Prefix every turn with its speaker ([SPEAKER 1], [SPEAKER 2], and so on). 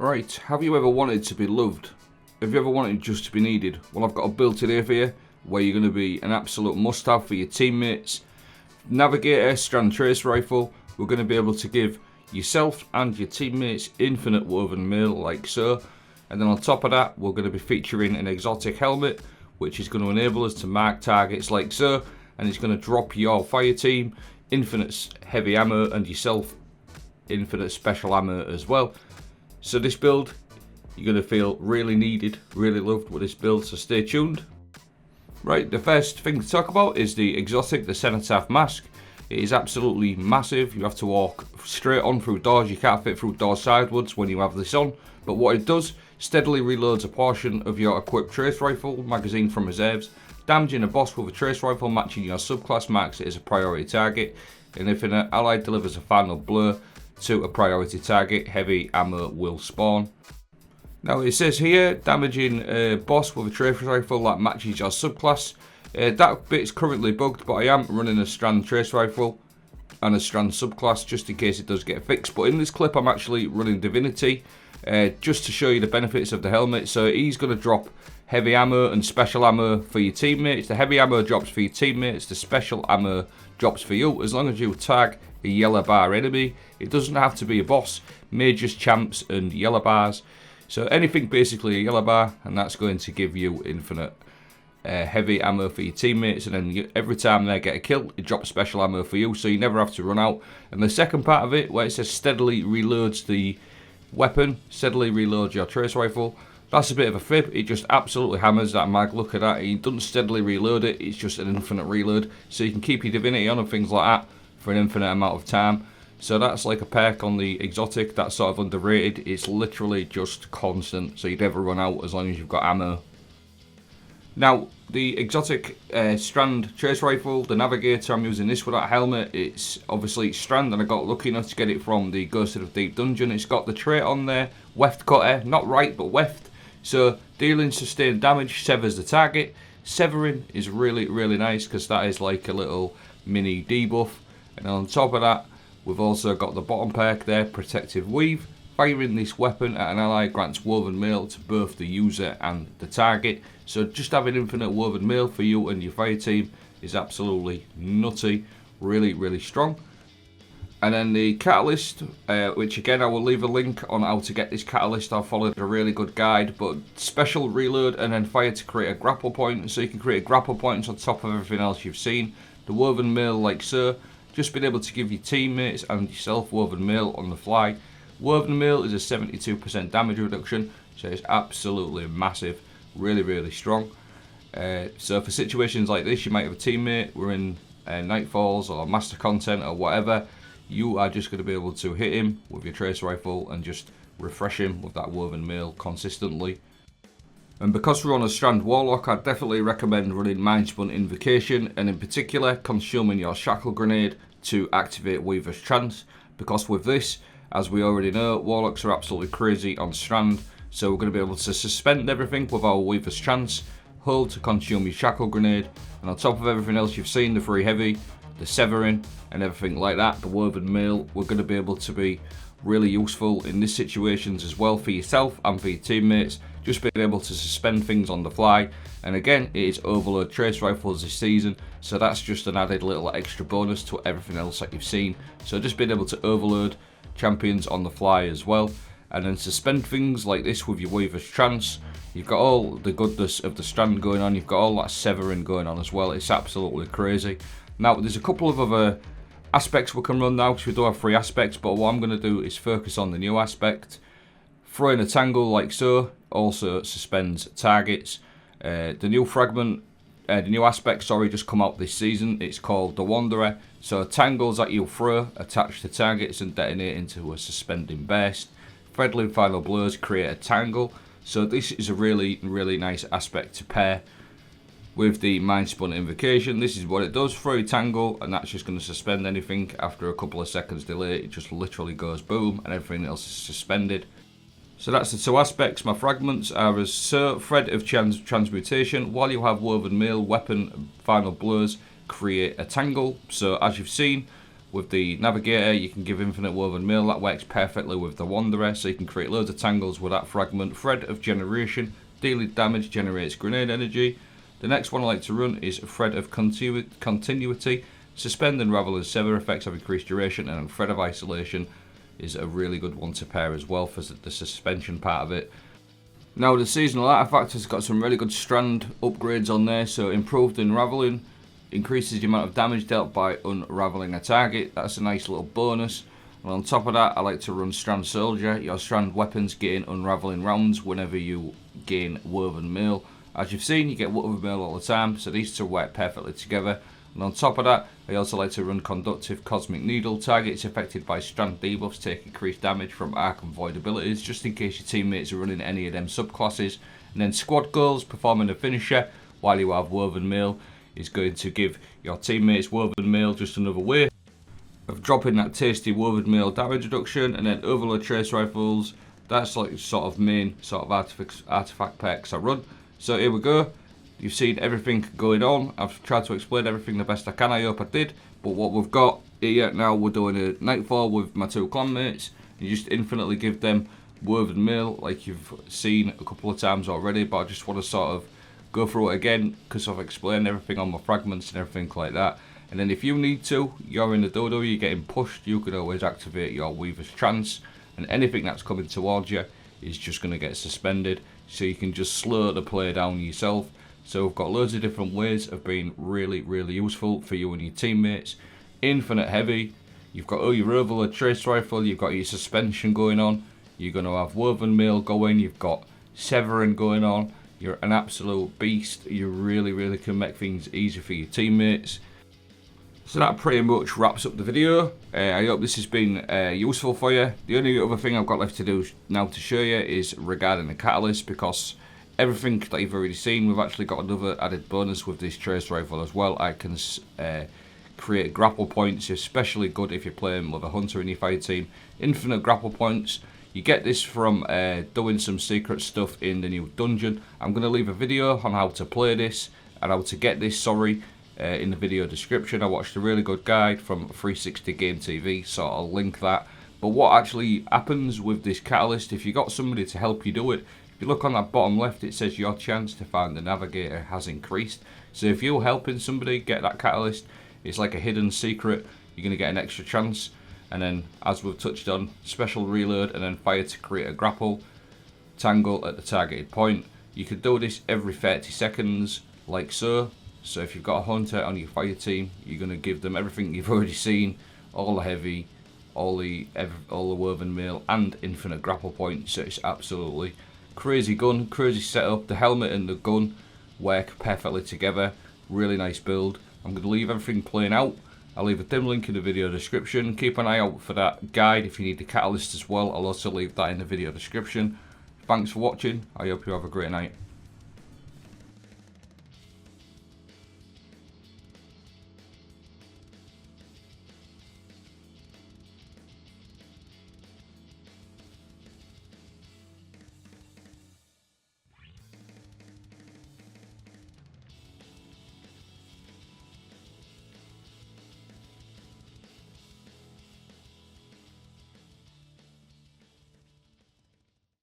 [SPEAKER 1] Right, have you ever wanted to be loved? Have you ever wanted just to be needed? Well, I've got a build today for you where you're going to be an absolute must-have for your teammates. Navigator, Strand Trace Rifle. We're going to be able to give yourself and your teammates infinite woven mail like so. And then on top of that, we're going to be featuring an exotic helmet, which is going to enable us to mark targets like so. And it's going to drop your Fireteam infinite heavy ammo and yourself infinite special ammo as well. So this build, you're going to feel really needed, really loved with this build, so stay tuned. Right, the first thing to talk about is the exotic, the Cenotaph mask. It is absolutely massive. You have to walk straight on through doors. You can't fit through doors sideways when you have this on. But what it does, steadily reloads a portion of your equipped trace rifle magazine from reserves. Damaging a boss with a trace rifle matching your subclass marks it as a priority target. And if an ally delivers a final blow to a priority target, heavy ammo will spawn. Now it says here, damaging a boss with a trace rifle that matches your subclass. That bit's currently bugged, but I am running a Strand trace rifle and a Strand subclass just in case it does get fixed. But in this clip I'm actually running Divinity just to show you the benefits of the helmet. So he's going to drop heavy ammo and special ammo for your teammates. The heavy ammo drops for your teammates, the special ammo drops for you as long as you tag a yellow bar enemy. It doesn't have to be a boss, mages, champs and yellow bars. So anything basically a yellow bar, and that's going to give you infinite heavy ammo for your teammates, and then every time they get a kill it drops special ammo for you, so you never have to run out. And the second part of it, where it says steadily reloads the weapon, steadily reloads your trace rifle, that's a bit of a fib. It just absolutely hammers that mag. Look at that, it doesn't steadily reload it, it's just an infinite reload, so you can keep your Divinity on and things like that for an infinite amount of time. So that's like a perk on the exotic that's sort of underrated. It's literally just constant, so you never run out as long as you've got ammo. Now the exotic Strand trace rifle, the Navigator, I'm using this with that helmet. It's obviously Strand, and I got lucky enough to get it from the Ghosted of Deep Dungeon. It's got the trait on there, weft cutter, not right but weft. So dealing sustained damage, severs the target. Severing is really nice because that is like a little mini debuff. And on top of that, we've also got the bottom perk there, Protective Weave. Firing this weapon at an ally grants woven mail to both the user and the target. So just having infinite woven mail for you and your fire team is absolutely nutty, really strong. And then the catalyst, which again I will leave a link on how to get this catalyst. I followed a really good guide, but special reload and then fire to create a grapple point, so you can create grapple points on top of everything else you've seen. The woven mail like so, just being able to give your teammates and yourself woven mail on the fly. Woven mail is a 72% damage reduction, so it's absolutely massive, really strong. So for situations like this, you might have a teammate, we're in Nightfalls or Master Content or whatever, you are just going to be able to hit him with your trace rifle and just refresh him with that woven mail consistently. And because we're on a Strand Warlock, I'd definitely recommend running Mind-Spun Invocation, and in particular consuming your Shackle Grenade to activate Weaver's Trance, because with this, as we already know, Warlocks are absolutely crazy on Strand, so we're going to be able to suspend everything with our Weaver's Trance, hold to consume your Shackle Grenade, and on top of everything else you've seen, the free heavy, the severing and everything like that, the woven mail, we're going to be able to be really useful in these situations as well for yourself and for your teammates, just being able to suspend things on the fly. And again, it is overload trace rifles this season, so that's just an added little extra bonus to everything else that you've seen. So just being able to overload champions on the fly as well, and then suspend things like this with your Weaver's Trance. You've got all the goodness of the Strand going on, you've got all that severing going on as well. It's absolutely crazy. Now there's a couple of other aspects we can run now, because we do have 3 aspects, but what I'm going to do is focus on the new aspect. Throwing a tangle like so also suspends targets. The new fragment, the new aspect, sorry, just come out this season. It's called the Wanderer. So tangles that you'll throw attach to targets and detonate into a suspending burst. Friendly final blows create a tangle. So this is a really nice aspect to pair with the Mind-Spun Invocation. This is what it does, throw a tangle, and that's just going to suspend anything. After a couple of seconds delay, it just literally goes boom, and everything else is suspended. So that's the 2 aspects. My fragments are as so, Thread of Transmutation, while you have woven mail, weapon, final blows, create a tangle. So as you've seen, With the Navigator, you can give infinite woven mail. That works perfectly with the Wanderer, so you can create loads of tangles with that fragment. Thread of generation, dealing damage, generates grenade energy. The next one I like to run is Thread of continuity. Suspend, unravel, and sever effects have increased duration, and Thread of isolation is a really good one to pair as well for the suspension part of it. Now the seasonal artifact has got some really good strand upgrades on there, so improved unraveling. Increases the amount of damage dealt by unraveling a target. That's a nice little bonus. And on top of that, I like to run Strand Soldier. Your strand weapons gain unraveling rounds whenever you gain woven mail. As you've seen, you get woven mail all the time, so these two work perfectly together. And on top of that, I also like to run Conductive Cosmic Needle. Targets affected by strand debuffs take increased damage from arc and void abilities, just in case your teammates are running any of them subclasses. And then Squad Goals, performing a finisher while you have woven mail, is going to give your teammates woven mail, just another way of dropping that tasty woven mail damage reduction. And then Overload Trace Rifles, that's like sort of main sort of artifact perks I run. So here we go, you've seen everything going on. I've tried to explain everything the best I can, I hope I did. But what we've got here now, we're doing a Nightfall with my two clanmates. You just infinitely give them woven mail like you've seen a couple of times already, but I just want to sort of go through it again because I've explained everything on my fragments and everything like that. And then if you need to, you're in the dodo, you're getting pushed, you can always activate your Weaver's Trance, and anything that's coming towards you is just going to get suspended, so you can just slow the play down yourself. So we've got loads of different ways of being really useful for you and your teammates. Infinite heavy, you've got your Overload Trace Rifle, you've got your suspension going on, you're going to have woven mail going, you've got severing going on. You're an absolute beast. You really can make things easy for your teammates. So that pretty much wraps up the video. I hope this has been useful for you. The only other thing I've got left to do now to show you is regarding the catalyst, because everything that you've already seen, we've actually got another added bonus with this trace rifle as well. I can create grapple points, especially good if you're playing with a hunter in your fire team. Infinite grapple points. You get this from doing some secret stuff in the new dungeon. I'm going to leave a video on how to play this and how to get this, in the video description. I watched a really good guide from 360 Game TV, so I'll link that. But what actually happens with this catalyst, if you got somebody to help you do it, if you look on that bottom left, it says your chance to find the Navigator has increased. So if you're helping somebody get that catalyst, it's like a hidden secret. You're going to get an extra chance. And then, as we've touched on, special reload and then fire to create a grapple tangle at the targeted point. You could do this every 30 seconds, like so. So if you've got a hunter on your fire team, you're going to give them everything you've already seen, all the heavy, all the woven mail, and infinite grapple points. So it's absolutely crazy gun, crazy setup. The helmet and the gun work perfectly together. Really nice build. I'm going to leave everything playing out. I'll leave a dim link in the video description. Keep an eye out for that guide if you need the catalyst as well. I'll also leave that in the video description. Thanks for watching. I hope you have a great night.